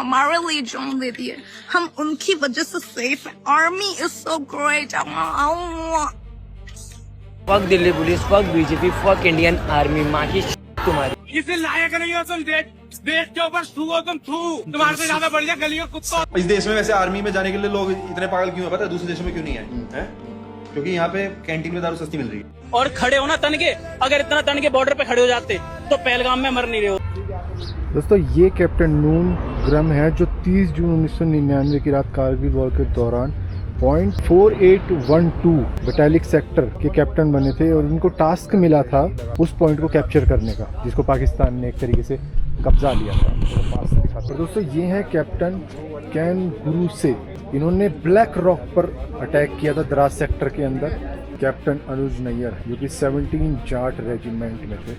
हमारे लिए जान दे दिए, हम उनकी वजह से सेफ है। Army is so great. Fuck Delhi police, fuck BJP, fuck Indian army, माँ की तुम्हारी। इसे लायक नहीं हो तुम, देश के ऊपर थू हो तुम, थू तुम्हारे से ज्यादा बढ़िया गलियों कुत्ता। इस देश में वैसे आर्मी में जाने के लिए लोग इतने पागल क्यों है पता है? दूसरे देशों में क्यों नहीं है? क्योंकि यहाँ पे कैंटीन में दारू सस्ती मिल रही है। और खड़े हो ना तन के, अगर इतना तन के बॉर्डर पे खड़े हो जाते तो पहलगाम में मर नहीं रहे हो। दोस्तों ये कैप्टन नून ग्रम है जो 30 जून 1999 की रात कारगिल वॉर के दौरान पॉइंट 4812 बटालिक सेक्टर के कैप्टन बने थे और इनको टास्क मिला था उस पॉइंट को कैप्चर करने का, जिसको पाकिस्तान ने एक तरीके से कब्जा लिया था। तो दोस्तों ये है कैप्टन कैन गुरु से, इन्होंने ब्लैक रॉक पर अटैक किया था द्रास सेक्टर के अंदर। कैप्टन अनुज नैयर जो कि 17 जाट रेजिमेंट में थे,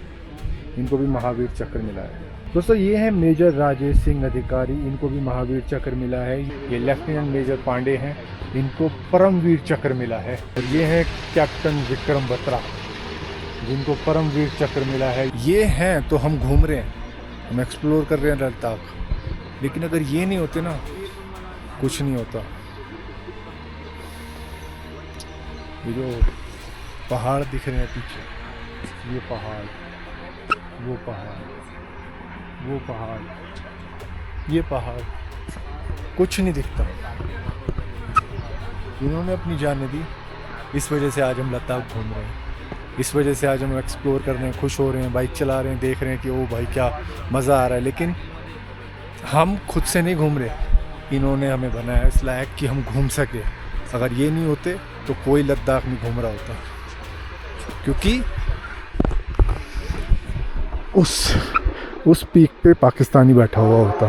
इनको भी महावीर चक्र मिला है। दोस्तों ये है मेजर राजेश सिंह अधिकारी, इनको भी महावीर चक्र मिला है। ये लेफ्टिनेंट मेजर पांडे हैं, इनको परमवीर चक्र मिला है। और ये है कैप्टन विक्रम बत्रा, जिनको परमवीर चक्र मिला है। ये हैं तो हम घूम रहे हैं, हम एक्सप्लोर कर रहे हैं लद्दाख, लेकिन अगर ये नहीं होते ना कुछ नहीं होता। ये जो पहाड़ दिख रहे हैं पीछे, ये पहाड़, वो पहाड़, वो पहाड़, ये पहाड़, कुछ नहीं दिखता। इन्होंने अपनी जान दी, इस वजह से आज हम लद्दाख घूम रहे हैं, इस वजह से आज हम एक्सप्लोर कर रहे हैं, खुश हो रहे हैं, बाइक चला रहे हैं, देख रहे हैं कि ओ भाई क्या मज़ा आ रहा है। लेकिन हम खुद से नहीं घूम रहे, इन्होंने हमें बनाया इस लायक कि हम घूम सके। अगर ये नहीं होते तो कोई लद्दाख नहीं घूम रहा होता, क्योंकि उस पीक पे पाकिस्तानी बैठा हुआ होता।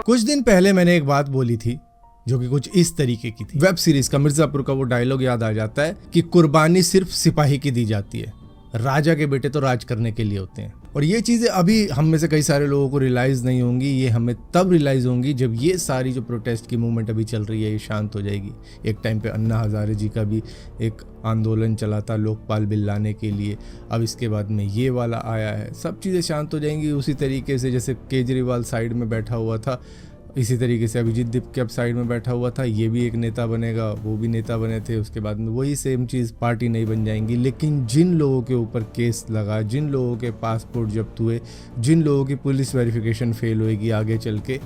कुछ दिन पहले मैंने एक बात बोली थी जो कि कुछ इस तरीके की थी। वेब सीरीज का मिर्जापुर का वो डायलॉग याद आ जाता है कि कुर्बानी सिर्फ सिपाही की दी जाती है, राजा के बेटे तो राज करने के लिए होते हैं। और ये चीज़ें अभी हम में से कई सारे लोगों को रियलाइज़ नहीं होंगी, ये हमें तब रियलाइज़ होंगी जब ये सारी जो प्रोटेस्ट की मूवमेंट अभी चल रही है ये शांत हो जाएगी। एक टाइम पे अन्ना हज़ारे जी का भी एक आंदोलन चला था लोकपाल बिल लाने के लिए, अब इसके बाद में ये वाला आया है। सब चीज़ें शांत हो जाएंगी उसी तरीके से जैसे केजरीवाल साइड में बैठा हुआ था, इसी तरीके से अभिजीत दीप अब साइड में बैठा हुआ था, ये भी एक नेता बनेगा, वो भी नेता बने थे, उसके बाद में वही सेम चीज़, पार्टी नहीं बन जाएंगी। लेकिन जिन लोगों के ऊपर केस लगा, जिन लोगों के पासपोर्ट जब्त हुए, जिन लोगों की पुलिस वेरिफिकेशन फेल होएगी आगे चल के,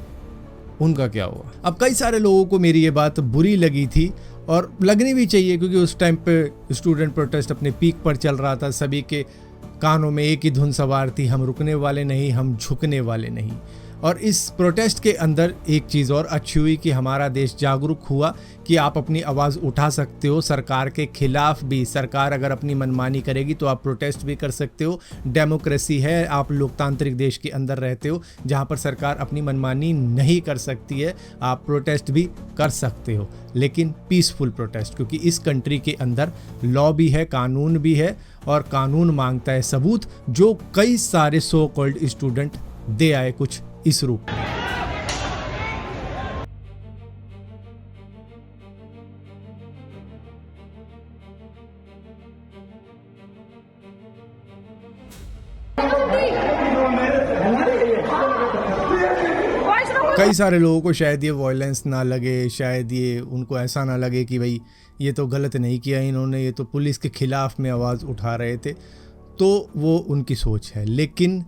उनका क्या हुआ? अब कई सारे लोगों को मेरी ये बात बुरी लगी थी और लगनी भी चाहिए, क्योंकि उस टाइम पे स्टूडेंट प्रोटेस्ट अपने पीक पर चल रहा था, सभी के कानों में एक ही धुन सवार थी, हम रुकने वाले नहीं, हम झुकने वाले नहीं। और इस प्रोटेस्ट के अंदर एक चीज़ और अच्छी हुई कि हमारा देश जागरूक हुआ कि आप अपनी आवाज़ उठा सकते हो सरकार के खिलाफ भी। सरकार अगर अपनी मनमानी करेगी तो आप प्रोटेस्ट भी कर सकते हो, डेमोक्रेसी है, आप लोकतांत्रिक देश के अंदर रहते हो जहां पर सरकार अपनी मनमानी नहीं कर सकती है, आप प्रोटेस्ट भी कर सकते हो, लेकिन पीसफुल प्रोटेस्ट, क्योंकि इस कंट्री के अंदर लॉ भी है, कानून भी है, और कानून मांगता है सबूत, जो कई सारे सो कॉल्ड स्टूडेंट दे आए कुछ इस रूप में। कई सारे लोगों को शायद ये वॉयलेंस ना लगे, शायद ये उनको ऐसा ना लगे कि भाई ये तो गलत नहीं किया इन्होंने, ये तो पुलिस के खिलाफ में आवाज़ उठा रहे थे, तो वो उनकी सोच है। लेकिन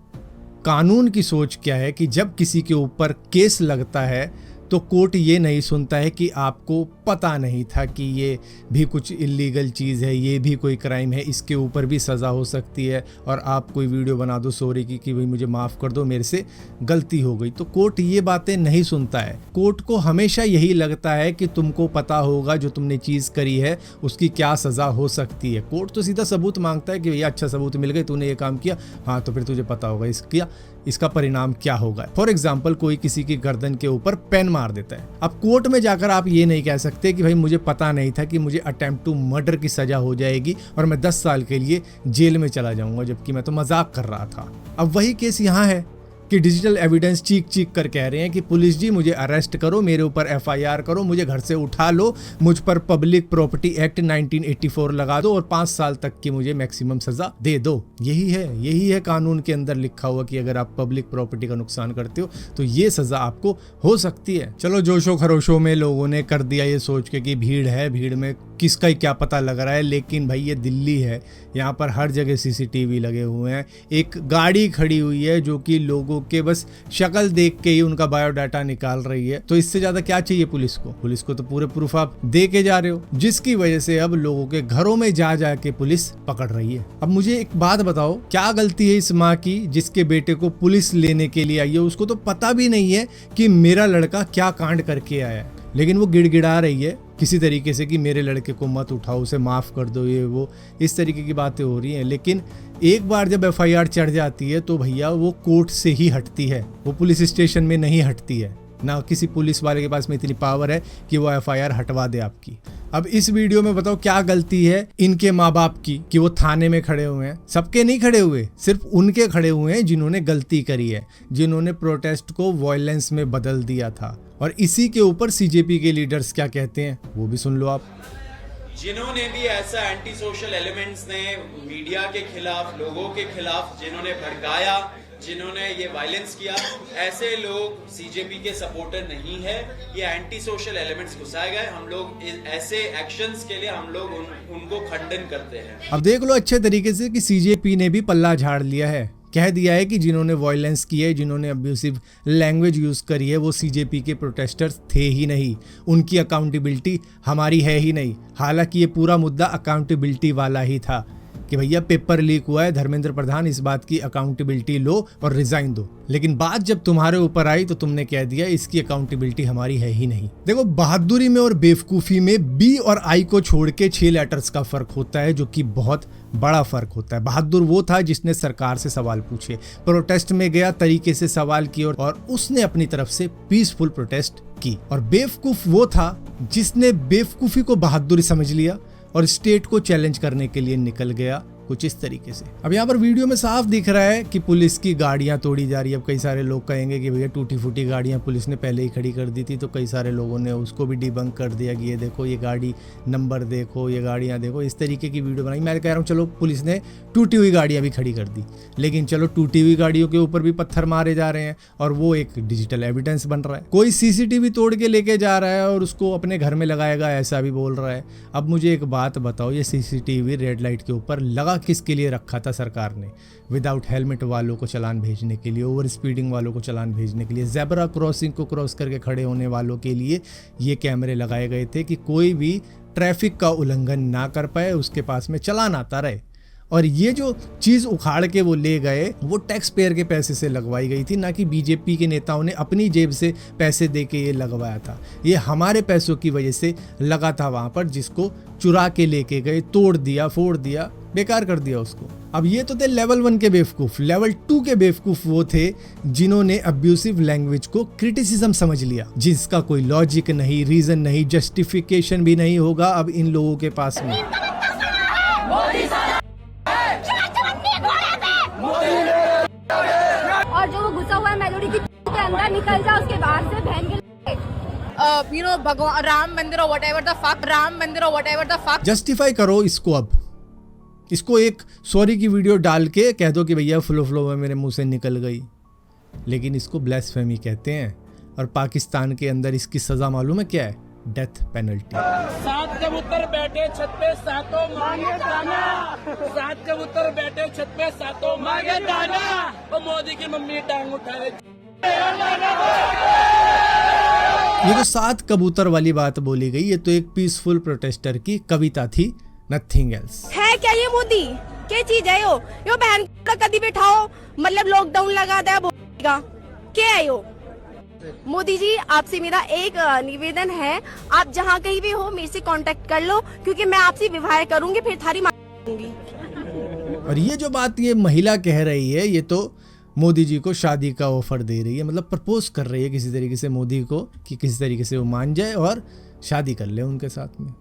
कानून की सोच क्या है कि जब किसी के ऊपर केस लगता है तो कोर्ट ये नहीं सुनता है कि आपको पता नहीं था कि ये भी कुछ इल्लीगल चीज़ है, ये भी कोई क्राइम है, इसके ऊपर भी सज़ा हो सकती है, और आप कोई वीडियो बना दो सॉरी की कि भाई मुझे माफ़ कर दो, मेरे से गलती हो गई। तो कोर्ट ये बातें नहीं सुनता है। कोर्ट को हमेशा यही लगता है कि तुमको पता होगा जो तुमने चीज़ करी है उसकी क्या सज़ा हो सकती है। कोर्ट तो सीधा सबूत मांगता है कि भैया अच्छा सबूत मिल गए, तूने ये काम किया, हाँ तो फिर तुझे पता होगा इसका परिणाम क्या होगा। फॉर एग्जाम्पल कोई किसी की गर्दन के ऊपर पेन मार देता है, अब कोर्ट में जाकर आप ये नहीं कह सकते कि भाई मुझे पता नहीं था कि मुझे अटेम्प्ट टू मर्डर की सजा हो जाएगी और मैं 10 साल के लिए जेल में चला जाऊंगा, जबकि मैं तो मजाक कर रहा था। अब वही केस यहाँ है कि डिजिटल एविडेंस चीख चीख कर कह रहे हैं कि पुलिस जी मुझे अरेस्ट करो, मेरे ऊपर एफआईआर करो, मुझे घर से उठा लो, मुझ पर पब्लिक प्रॉपर्टी एक्ट 1984 लगा दो और 5 साल तक की मुझे मैक्सिमम सजा दे दो। यही है कानून के अंदर लिखा हुआ कि अगर आप पब्लिक प्रॉपर्टी का नुकसान करते हो तो ये सजा आपको हो सकती है। चलो जोशो खरोशों में लोगों ने कर दिया ये सोच के कि भीड़ है, भीड़ में किसका ही क्या पता लग रहा है, लेकिन भाई ये दिल्ली है, यहाँ पर हर जगह सीसीटीवी लगे हुए हैं। एक गाड़ी खड़ी हुई है जो कि लोगों के बस शक्ल देख के ही उनका बायोडाटा निकाल रही है, तो इससे ज्यादा क्या चाहिए पुलिस को? पुलिस को तो पूरे प्रूफ आप दे के जा रहे हो, जिसकी वजह से अब लोगों के घरों में जा जा के पुलिस पकड़ रही है। अब मुझे एक बात बताओ, क्या गलती है इस माँ की जिसके बेटे को पुलिस लेने के लिए आई है? उसको तो पता भी नहीं है कि मेरा लड़का क्या कांड करके आया है, लेकिन वो गिड़गिड़ा रही है किसी तरीके से कि मेरे लड़के को मत उठाओ, उसे माफ़ कर दो, ये वो इस तरीके की बातें हो रही हैं। लेकिन एक बार जब एफआईआर चढ़ जाती है तो भैया वो कोर्ट से ही हटती है, वो पुलिस स्टेशन में नहीं हटती है। ना किसी पुलिस वाले के पास में इतनी पावर है कि वो एफआईआर हटवा दे आपकी। अब इस वीडियो में बताओ क्या गलती है इनके माँ बाप की कि वो थाने में खड़े हुए हैं? सबके नहीं खड़े हुए, सिर्फ उनके खड़े हुए हैं जिन्होंने गलती करी है, जिन्होंने प्रोटेस्ट को वायलेंस में बदल दिया था। और इसी के ऊपर सीजेपी के लीडर्स क्या कहते हैं वो भी सुन लो आप। जिन्होंने भी ऐसा एंटी सोशल एलिमेंट्स ने मीडिया के खिलाफ, लोगों के खिलाफ जिन्होंने भड़काया, जिन्होंने ये वायलेंस किया, ऐसे लोग सीजेपी के सपोर्टर नहीं है। ये एंटी सोशल एलिमेंट्स घुसाए गए। हम लोग ऐसे एक्शंस के लिए हम लोग उनको खंडन करते हैं। अब देख लो अच्छे तरीके से कि सीजेपी ने भी पल्ला झाड़ लिया है, कह दिया है कि जिन्होंने वायलेंस की है, जिन्होंने अब्यूसिव लैंग्वेज यूज़ करी है, वो सीजेपी के प्रोटेस्टर्स थे ही नहीं, उनकी अकाउंटेबिलिटी हमारी है ही नहीं। हालांकि ये पूरा मुद्दा अकाउंटेबिलिटी वाला ही था कि भैया पेपर लीक हुआ है, धर्मेंद्र प्रधान इस बात की अकाउंटेबिलिटी लो और रिजाइन दो। लेकिन बात जब तुम्हारे ऊपर आई तो तुमने कह दिया इसकी अकाउंटेबिलिटी हमारी है ही नहीं। देखो, बहादुरी में और बेवकूफ़ी में बी और आई को छोड़ के 6 लेटर्स का फर्क होता है, जो कि बहुत बड़ा फर्क होता है। बहादुर वो था जिसने सरकार से सवाल पूछे, प्रोटेस्ट में गया, तरीके से सवाल किए और उसने अपनी तरफ से पीसफुल प्रोटेस्ट की। और बेवकूफ़ वो था जिसने बेवकूफ़ी को बहादुरी समझ लिया और स्टेट को चैलेंज करने के लिए निकल गया, कुछ इस तरीके से। अब यहाँ पर वीडियो में साफ दिख रहा है कि पुलिस की गाड़ियां तोड़ी जा रही है। अब कई सारे लोग कहेंगे कि भैया टूटी फूटी गाड़ियां पुलिस ने पहले ही खड़ी कर दी थी, तो कई सारे लोगों ने उसको भी डिबंक कर दिया कि ये देखो, ये गाड़ी नंबर देखो, ये गाड़ियां देखो, इस तरीके की वीडियो बनाई। मैं कह रहा हूँ चलो पुलिस ने टूटी हुई गाड़ियां भी खड़ी कर दी, लेकिन चलो टूटी हुई गाड़ियों के ऊपर भी पत्थर मारे जा रहे हैं और वो एक डिजिटल एविडेंस बन रहा है। कोई सीसीटीवी तोड़ के लेके जा रहा है और उसको अपने घर में लगाएगा, ऐसा भी बोल रहा है। अब मुझे एक बात बताओ, ये सीसीटीवी रेड लाइट के ऊपर लगा किसके लिए रखा था सरकार ने? विदाउट हेलमेट वालों को चालान भेजने के लिए, ओवर स्पीडिंग वालों को चालान भेजने के लिए, ज़ेब्रा क्रॉसिंग को क्रॉस करके खड़े होने वालों के लिए ये कैमरे लगाए गए थे कि कोई भी ट्रैफिक का उल्लंघन ना कर पाए, उसके पास में चालान आता रहे। और ये जो चीज़ उखाड़ के वो ले गए, वो टैक्स पेयर के पैसे से लगवाई गई थी, ना कि बीजेपी के नेताओं ने अपनी जेब से पैसे दे के ये लगवाया था। ये हमारे पैसों की वजह से लगा था वहाँ पर, जिसको चुरा के लेके गए, तोड़ दिया, फोड़ दिया, बेकार कर दिया उसको। अब ये तो थे लेवल 1 के बेवकूफ़। लेवल 2 के बेवकूफ़ वो थे जिन्होंने अब्यूसिव लैंग्वेज को क्रिटिसिज्म समझ लिया, जिसका कोई लॉजिक नहीं, रीज़न नहीं, जस्टिफिकेशन भी नहीं होगा अब इन लोगों के पास में। और जो वो घुसा हुआ है मेलोडी के अंदर, निकल जा उसके बाहर से, बहन के भगवान राम मंदिर और व्हाटएवर द फक, राम मंदिर और व्हाटएवर द फक। जस्टिफाई करो इसको। अब इसको एक सॉरी की वीडियो डाल के कह दो कि भैया फ्लो में मेरे मुंह से निकल गई, लेकिन इसको ब्लास्फेमी कहते हैं। और पाकिस्तान के अंदर इसकी सजा मालूम है क्या है? Death penalty. 7 कबूतर बैठे छत पे, सातों मांगे दाना। 7 कबूतर बैठे छत पे, सातों मांगे दाना। और मोदी की मम्मी टांग उठाए। ये जो 7 कबूतर वाली बात बोली गई, ये तो एक पीसफुल प्रोटेस्टर की कविता थी, नथिंग एल्स। है क्या ये मोदी? क्या चीज है यो बहन का कदी बैठाओ, मतलब लॉकडाउन लगा दिया बोलेगा क्या है यो? मोदी जी, आपसे मेरा एक निवेदन है, आप जहाँ कहीं भी हो मेरे से कांटेक्ट कर लो, क्योंकि मैं आपसे विवाह करूंगी, फिर थारी मारूंगी। और ये जो बात ये महिला कह रही है, ये तो मोदी जी को शादी का ऑफर दे रही है, मतलब प्रपोज कर रही है किसी तरीके से मोदी को कि किसी तरीके से वो मान जाए और शादी कर ले उनके साथ में।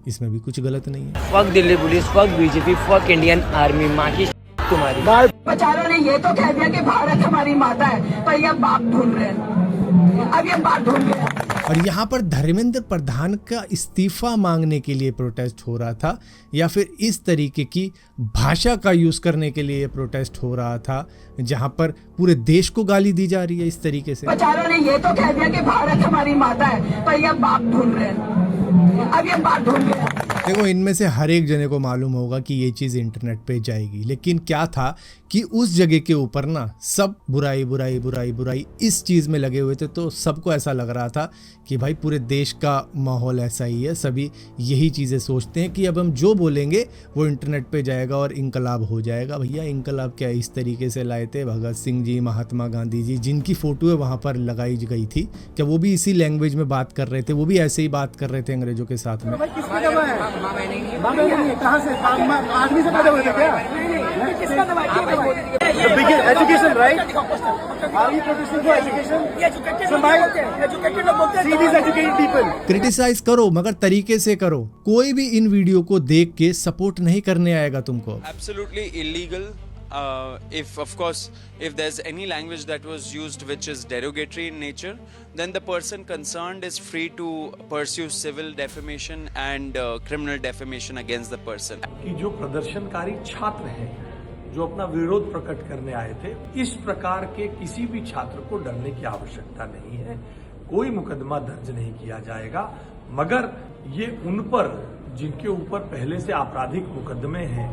इसमें भी कुछ गलत नहीं है। Fuck Delhi police, fuck BJP, fuck Indian army, माँ की तुम्हारी। बेचारों ने ये तो कह दिया कि भारत हमारी माता है, पर ये बाप ढूंढ रहे हैं, अब ये बाप ढूंढ रहे हैं। और यहाँ पर धर्मेंद्र प्रधान का इस्तीफा मांगने के लिए प्रोटेस्ट हो रहा था, या फिर इस तरीके की भाषा का यूज करने के लिए प्रोटेस्ट हो रहा था, जहाँ पर पूरे देश को गाली दी जा रही है इस तरीके से। बेचारों ने ये तो कह दिया कि भारत हमारी माता है, पर ये बाप ढूंढ रहे हैं, अब ये बाप ढूंढ रहे हैं। देखो, इनमें से हर एक जने को मालूम होगा कि ये चीज़ इंटरनेट पे जाएगी, लेकिन क्या था कि उस जगह के ऊपर ना सब बुराई बुराई बुराई बुराई इस चीज़ में लगे हुए थे, तो सबको ऐसा लग रहा था कि भाई पूरे देश का माहौल ऐसा ही है, सभी यही चीज़ें सोचते हैं कि अब हम जो बोलेंगे वो इंटरनेट पे जाएगा और इंकलाब हो जाएगा। भैया इंकलाब क्या इस तरीके से लाए थे भगत सिंह जी, महात्मा गांधी जी, जिनकी फ़ोटो है वहाँ पर लगाई गई थी, क्या वो भी इसी लैंग्वेज में बात कर रहे थे? वो भी ऐसे ही बात कर रहे थे अंग्रेजों के साथ में। कहाँ से आदमी से पैदा हुए थे क्या? Education, right? Are you protesting for education? So my see these educated people. Criticise करो मगर तरीके से करो। कोई भी इन वीडियो को देख के सपोर्ट नहीं करने आएगा तुमको। Absolutely illegal. If there's any language that was used which is derogatory in nature, then the person concerned is free to pursue civil defamation and criminal defamation against the person. कि जो प्रदर्शनकारी छात्र हैं, जो अपना विरोध प्रकट करने आए थे, इस प्रकार के किसी भी छात्र को डरने की आवश्यकता नहीं है। कोई मुकदमा दर्ज नहीं किया जाएगा, मगर ये उन पर जिनके ऊपर पहले से आपराधिक मुकदमे हैं,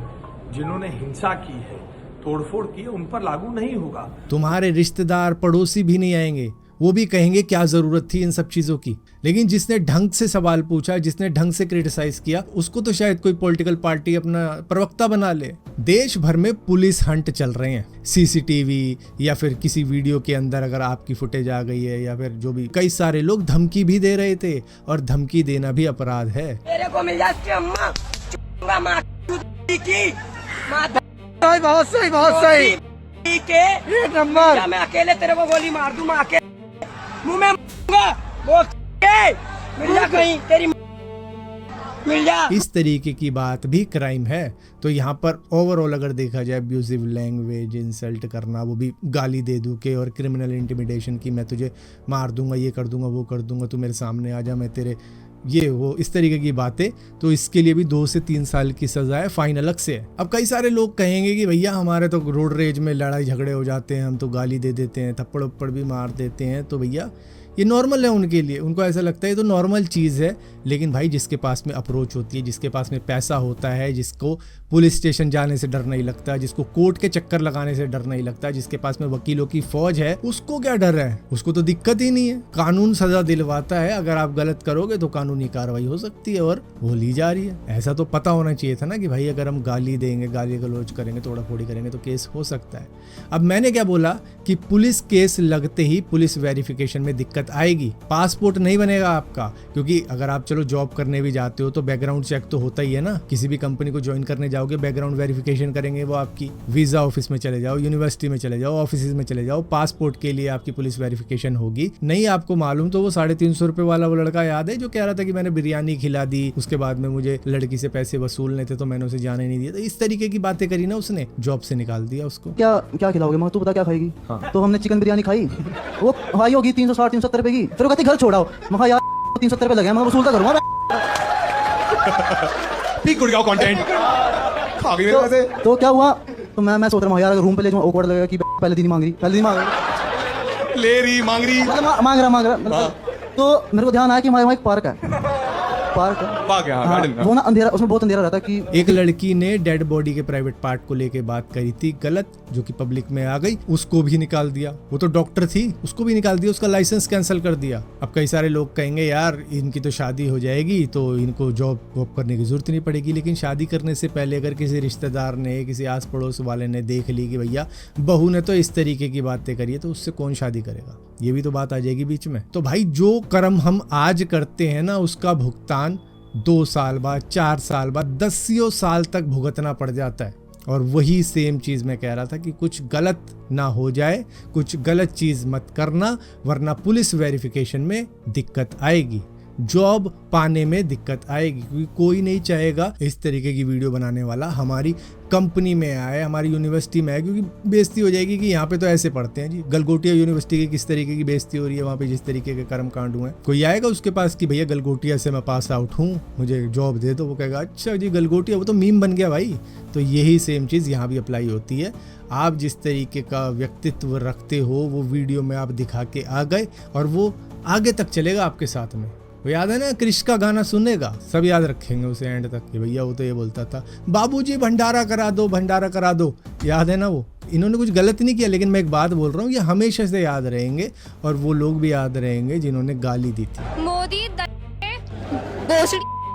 जिन्होंने हिंसा की है, तोड़फोड़ की है, उन पर लागू नहीं होगा। तुम्हारे रिश्तेदार पड़ोसी भी नहीं आएंगे, वो भी कहेंगे क्या जरूरत थी इन सब चीजों की। लेकिन जिसने ढंग से सवाल पूछा, जिसने ढंग से क्रिटिसाइज किया, उसको तो शायद कोई पॉलिटिकल पार्टी अपना प्रवक्ता बना ले। देश भर में पुलिस हंट चल रहे हैं, सीसीटीवी या फिर किसी वीडियो के अंदर अगर आपकी फुटेज आ गई है, या फिर जो भी, कई सारे लोग धमकी भी दे रहे थे, और धमकी देना भी अपराध है। मेरे को मिल जाती अम्मा बहुत सही, बहुत सही। ठीक है, एक नंबर। क्या मैं अकेले तेरे को गोली मार दूं? मैं अकेले मुंह में वो मिल जा कहीं, तेरी मिल जा। इस तरीके की बात भी क्राइम है। तो यहाँ पर ओवरऑल अगर देखा जाए, अब्यूजिव लैंग्वेज, इंसल्ट करना, वो भी गाली दे दूं के, और क्रिमिनल इंटिमिडेशन की मैं तुझे मार दूंगा, ये कर दूंगा, वो कर दूंगा, तू मेरे सामने आ जा, मैं तेरे ये वो, इस तरीके की बातें, तो इसके लिए भी 2 से 3 साल की सजा है, फाइन अलग से है। अब कई सारे लोग कहेंगे कि भैया हमारे तो रोड रेज में लड़ाई झगड़े हो जाते हैं, हम तो गाली दे देते हैं, थप्पड़ उप्पड़ भी मार देते हैं, तो भैया ये नॉर्मल है उनके लिए, उनको ऐसा लगता है तो नॉर्मल चीज़ है। लेकिन भाई जिसके पास में अप्रोच होती है, जिसके पास में पैसा होता है, जिसको पुलिस स्टेशन जाने से डर नहीं लगता, जिसको कोर्ट के चक्कर लगाने से डर नहीं लगता, जिसके पास में वकीलों की फौज है, उसको क्या डर है? उसको तो दिक्कत ही नहीं है। कानून सजा दिलवाता है, अगर आप गलत करोगे तो कानूनी कार्रवाई हो सकती है, और वो ली जा रही है। ऐसा तो पता होना चाहिए था ना कि भाई अगर हम गाली देंगे, गाली गलौज करेंगे, तोड़ा फोड़ी करेंगे तो केस हो सकता है। अब मैंने क्या बोला कि पुलिस केस लगते ही पुलिस वेरिफिकेशन में दिक्कत आएगी, पासपोर्ट नहीं बनेगा आपका, क्योंकि अगर आप चलो जॉब करने भी जाते हो तो बैकग्राउंड चेक तो होता ही है ना। किसी भी कंपनी को ज्वाइन करने जाओगे, बैकग्राउंड वेरिफिकेशन करेंगे वो आपकी। वीजा ऑफिस में चले जाओ, यूनिवर्सिटी में चले जाओ, ऑफिस में चले जाओ, पासपोर्ट के लिए आपकी पुलिस वेरिफिकेशन होगी। नहीं आपको मालूम तो वो 350 रुपए वाला वो लड़का याद है जो कह रहा था कि मैंने बिरयानी खिला दी, उसके बाद में मुझे लड़की से पैसे वसूलने थे तो मैंने उसे जाने नहीं दिया। तो इस तरीके की बातें करी ना, उसने जॉब से निकाल दिया उसको। क्या क्या खिलाओगे? मैं तू बता क्या खाएगी? तो हमने चिकन बिरयानी खाई, वो भाई होगी 360-370 रुपए की, फिर वो कहती घर छोड़ाओ। मैं यार 370 रुपए लगे, मैं वसूलता करूँगा। ठीक गुड़गांव कंटेंट खा गई मेरे पैसे। तो क्या हुआ? तो मैं सोच रहा हूँ यार अगर रूम पे ले जाऊँ ऑकवर्ड लगेगा कि पहले दिन ही मांग रही, ले रही, मांग रही, मांग रहा। तो मेरे को ध्यान आया कि हमारे वहाँ एक पार्क है, वो ना अंधेरा, उसमें बहुत अंधेरा रहता है। कि एक लड़की ने डेड बॉडी के प्राइवेट पार्ट को लेके बात करी थी गलत, जो कि पब्लिक में आ गई, उसको भी निकाल दिया। वो तो डॉक्टर थी, उसको भी निकाल दिया, उसका लाइसेंस कैंसिल कर दिया। अब कई सारे लोग कहेंगे यार इनकी तो शादी हो जाएगी तो इनको जॉब वॉब करने की जरूरत नहीं पड़ेगी। लेकिन शादी करने से पहले अगर किसी रिश्तेदार ने, किसी आस पड़ोस वाले ने देख ली कि भैया बहू ने तो इस तरीके की बातें करी है, तो उससे कौन शादी करेगा? ये भी तो बात आ जाएगी बीच में। तो भाई जो कर्म हम आज करते हैं ना, उसका भुगतान 2 साल बाद, 4 साल बाद, 10 साल तक भुगतना पड़ जाता है। और वही सेम चीज़ मैं कह रहा था कि कुछ गलत ना हो जाए, कुछ गलत चीज़ मत करना, वरना पुलिस वेरिफिकेशन में दिक्कत आएगी। जॉब पाने में दिक्कत आएगी, क्योंकि कोई नहीं चाहेगा इस तरीके की वीडियो बनाने वाला हमारी कंपनी में आए, हमारी यूनिवर्सिटी में आए, क्योंकि बेइज्जती हो जाएगी कि यहाँ पे तो ऐसे पढ़ते हैं जी। गलगोटिया यूनिवर्सिटी की किस तरीके की बेइज्जती हो रही है वहाँ पे, जिस तरीके के कर्मकांड हुए। कोई आएगा उसके पास कि भैया गलगोटिया से मैं पास आउट हूँ, मुझे जॉब दे दो, वो कहेगा अच्छा जी गलगोटिया, वो तो मीम बन गया भाई। तो यही सेम चीज़ यहाँ भी अप्लाई होती है। आप जिस तरीके का व्यक्तित्व रखते हो वो वीडियो में आप दिखा के आ गए और वो आगे तक चलेगा आपके साथ में। वो याद है ना, क्रिश का गाना सुनेगा, सब याद रखेंगे उसे एंड तक कि भैया वो तो ये बोलता था बाबूजी भंडारा करा दो, भंडारा करा दो, याद है ना। वो इन्होंने कुछ गलत नहीं किया, लेकिन मैं एक बात बोल रहा हूँ, ये हमेशा से याद रहेंगे और वो लोग भी याद रहेंगे जिन्होंने गाली दी थी। मोदी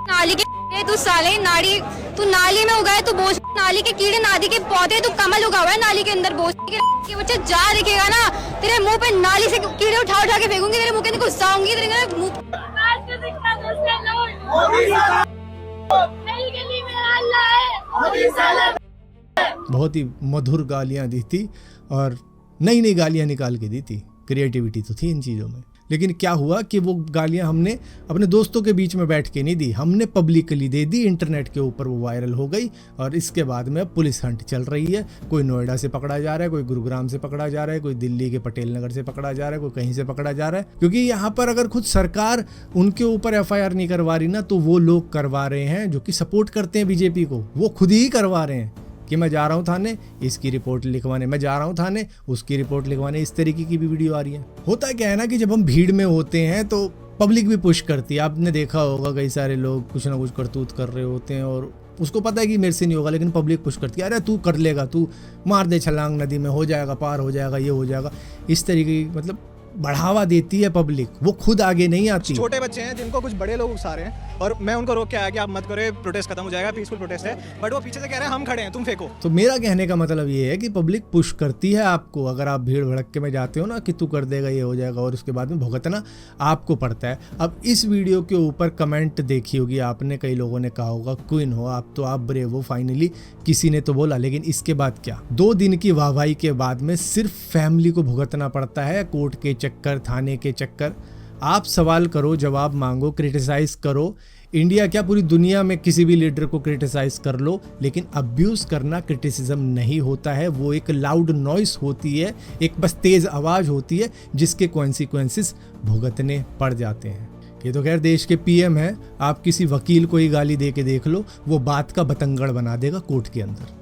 नाली के तू साले नाड़ी, तू नाली में उगाए, तू बोझ नाली के कीड़े, नाली के पौधे, तू कमल उगा हुआ है नाली के अंदर, बोझ के बच्चे जा दिखेगा ना तेरे मुंह पे नाली से कीड़े उठा उठा के फेंकूंगी तेरे मुंह के, गुस्सा आऊंगी तेरे मुंह। बहुत ही मधुर गालियां दी थी और नई नई गालियां निकाल के दी थी, क्रिएटिविटी तो थी इन चीज़ों में। लेकिन क्या हुआ कि वो गालियां हमने अपने दोस्तों के बीच में बैठ के नहीं दी, हमने पब्लिकली दे दी, इंटरनेट के ऊपर वो वायरल हो गई और इसके बाद में अब पुलिस हंट चल रही है। कोई नोएडा से पकड़ा जा रहा है, कोई गुरुग्राम से पकड़ा जा रहा है, कोई दिल्ली के पटेल नगर से पकड़ा जा रहा है, कोई कहीं से पकड़ा जा रहा है। क्योंकि यहाँ पर अगर खुद सरकार उनके ऊपर FIR नहीं करवा रही ना, तो वो लोग करवा रहे हैं जो कि सपोर्ट करते हैं बीजेपी को, वो खुद ही करवा रहे हैं कि मैं जा रहा हूँ थाने, इसकी रिपोर्ट लिखवाने, मैं जा रहा हूँ थाने, उसकी रिपोर्ट लिखवाने। इस तरीके की भी वीडियो आ रही है। होता क्या है ना कि जब हम भीड़ में होते हैं तो पब्लिक भी पुश करती है। आपने देखा होगा कई सारे लोग कुछ ना कुछ करतूत कर रहे होते हैं और उसको पता है कि मेरे से नहीं होगा, लेकिन पब्लिक पुश करती है, अरे तू कर लेगा, तू मार दे छलांग नदी में, हो जाएगा, पार हो जाएगा, ये हो जाएगा। इस तरीके की मतलब बढ़ावा देती है पब्लिक, वो खुद आगे नहीं आती। छोटे बच्चे हैं जिनको कुछ बड़े लोग उकसा रहे हैं और मैं उनको रोक के आया कि आप मत करो, प्रोटेस्ट खत्म हो जाएगा, पीसफुल प्रोटेस्ट है, बट वो पीछे से कह रहे हैं हम खड़े हैं, तुम फेंको। तो मेरा कहने का मतलब ये है कि पब्लिक पुश करती है आपको, अगर आप भीड़ भड़क्के में जाते हो ना कि तू कर देगा, ये हो जाएगा, और उसके बाद में भुगतना आपको पड़ता है। अब इस वीडियो के ऊपर कमेंट देखी होगी आपने, कई लोगों ने कहा होगा क्वीन हो आप, तो आप ब्रेव हो, फाइनली किसी ने तो बोला, लेकिन इसके बाद क्या? 2 दिन की वाहवाही के बाद में सिर्फ फैमिली को भुगतना पड़ता है, कोर्ट के चक्कर, थाने के चक्कर। आप सवाल करो, जवाब मांगो, क्रिटिसाइज करो। इंडिया क्या पूरी दुनिया में किसी भी लीडर को क्रिटिसाइज कर लो, लेकिन अब्यूज करना क्रिटिसिज्म नहीं होता है। वो एक लाउड नॉइस होती है, एक बस तेज आवाज होती है जिसके कॉन्सिक्वेंसेस भुगतने पड़ जाते हैं। ये तो खैर देश के PM हैं, आप किसी वकील को ही गाली दे के देख लो, वो बात का बतंगड़ बना देगा कोर्ट के अंदर।